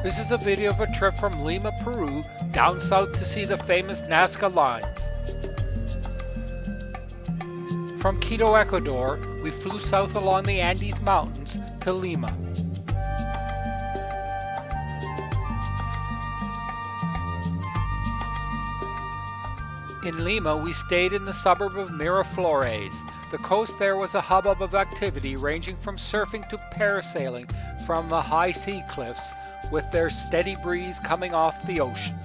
This is a video of a trip from Lima, Peru, down south to see the famous Nazca Lines. From Quito, Ecuador, we flew south along the Andes Mountains to Lima. In Lima, we stayed in the suburb of Miraflores. The coast there was a hubbub of activity ranging from surfing to parasailing from the high sea cliffs, with their steady breeze coming off the ocean.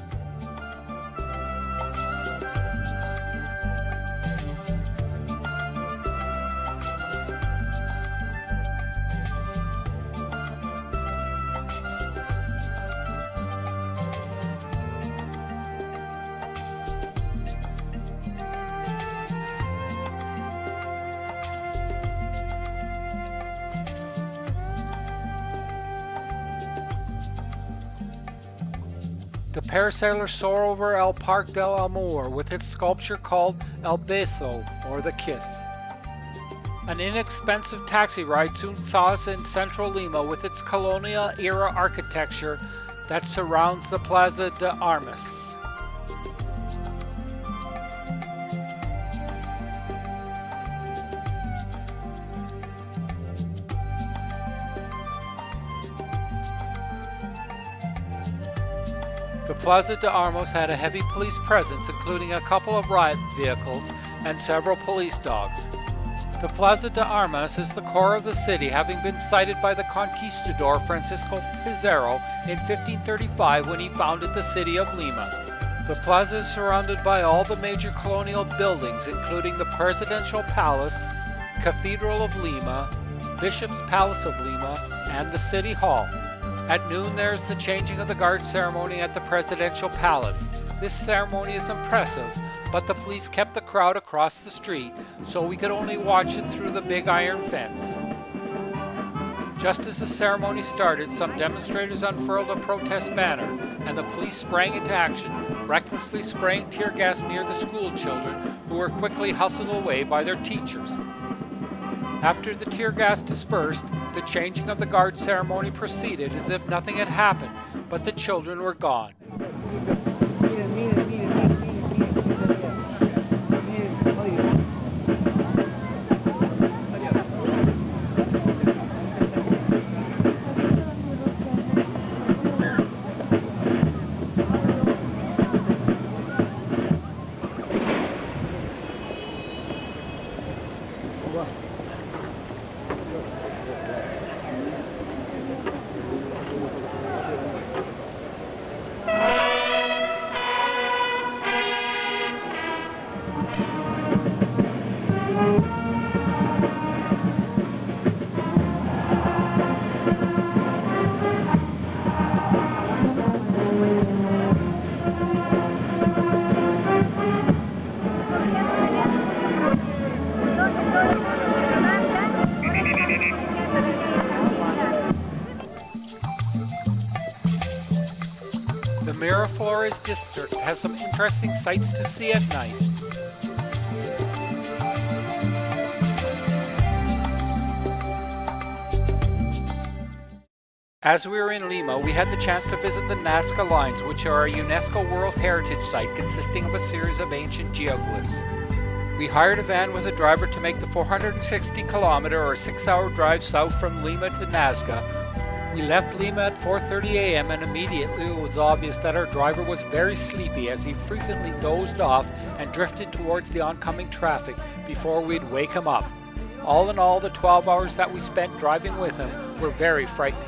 The parasailers soar over El Parque del Amor with its sculpture called El Beso, or the Kiss. An inexpensive taxi ride soon saw us in central Lima with its colonial-era architecture that surrounds the Plaza de Armas. The Plaza de Armas had a heavy police presence, including a couple of riot vehicles and several police dogs. The Plaza de Armas is the core of the city, having been sited by the conquistador Francisco Pizarro in 1535 when he founded the city of Lima. The plaza is surrounded by all the major colonial buildings, including the Presidential Palace, Cathedral of Lima, Bishop's Palace of Lima, and the City Hall. At noon, there is the changing of the guard ceremony at the Presidential Palace. This ceremony is impressive, but the police kept the crowd across the street, so we could only watch it through the big iron fence. Just as the ceremony started, some demonstrators unfurled a protest banner, and the police sprang into action, recklessly spraying tear gas near the school children, who were quickly hustled away by their teachers. After the tear gas dispersed, the changing of the guard ceremony proceeded as if nothing had happened, but the children were gone. The Miraflores district has some interesting sights to see at night. As we were in Lima, we had the chance to visit the Nazca Lines, which are a UNESCO World Heritage Site consisting of a series of ancient geoglyphs. We hired a van with a driver to make the 460-kilometer or 6-hour drive south from Lima to Nazca. We left Lima at 4:30 a.m. and immediately it was obvious that our driver was very sleepy, as he frequently dozed off and drifted towards the oncoming traffic before we'd wake him up. All in all, the 12 hours that we spent driving with him were very frightening.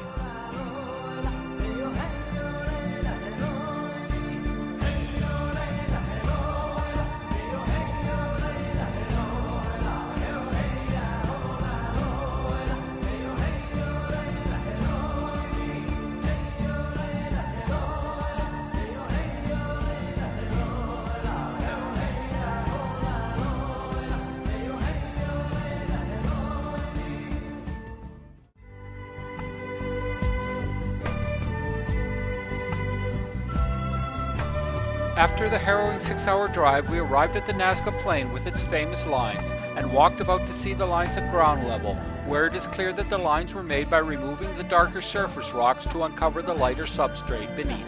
After the harrowing 6-hour drive, we arrived at the Nazca Plain with its famous lines and walked about to see the lines at ground level. where it is clear that the lines were made by removing the darker surface rocks to uncover the lighter substrate beneath.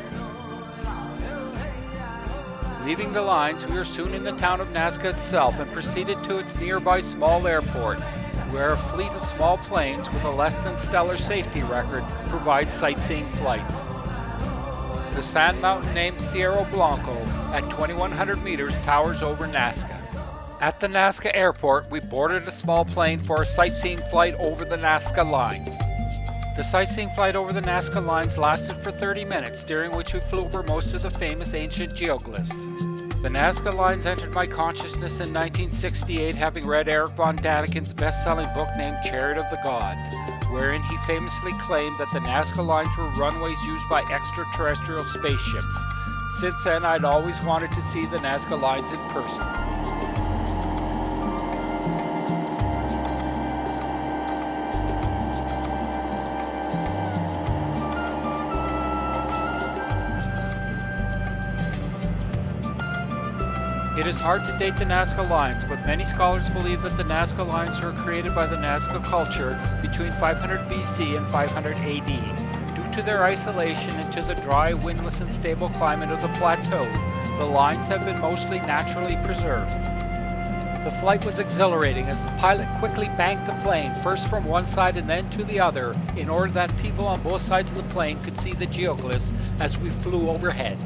Leaving the lines, we are soon in the town of Nazca itself and proceeded to its nearby small airport, where a fleet of small planes with a less than stellar safety record provides sightseeing flights. The sand mountain named Cerro Blanco at 2,100 meters towers over Nazca. At the Nazca airport, we boarded a small plane for a sightseeing flight over the Nazca Lines. The sightseeing flight over the Nazca Lines lasted for 30 minutes, during which we flew over most of the famous ancient geoglyphs. The Nazca Lines entered my consciousness in 1968, having read Eric von Daniken's best-selling book named Chariot of the Gods, wherein he famously claimed that the Nazca Lines were runways used by extraterrestrial spaceships. Since then, I'd always wanted to see the Nazca Lines in person. It is hard to date the Nazca Lines, but many scholars believe that the Nazca Lines were created by the Nazca culture between 500 BC and 500 AD. Due to their isolation and to the dry, windless and stable climate of the plateau, the lines have been mostly naturally preserved. The flight was exhilarating as the pilot quickly banked the plane, first from one side and then to the other, in order that people on both sides of the plane could see the geoglyphs as we flew overhead.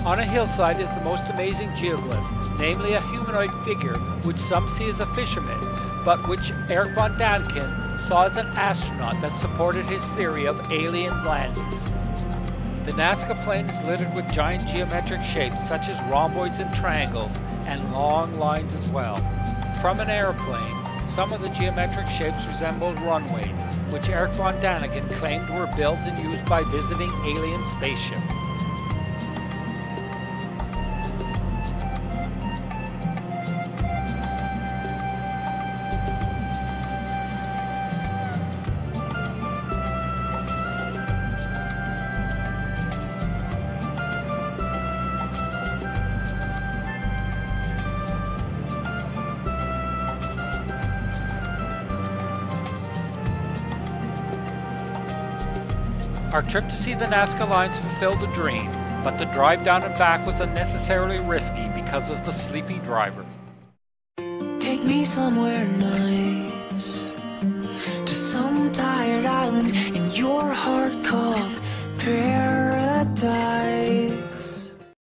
On a hillside is the most amazing geoglyph, namely a humanoid figure which some see as a fisherman, but which Eric von Daniken saw as an astronaut that supported his theory of alien landings. The Nazca plain is littered with giant geometric shapes such as rhomboids and triangles, and long lines as well. From an airplane, some of the geometric shapes resembled runways, which Eric von Daniken claimed were built and used by visiting alien spaceships. Our trip to see the Nazca Lines fulfilled a dream, but the drive down and back was unnecessarily risky because of the sleepy driver. Take me somewhere nice, to some tired island in your heart called paradise.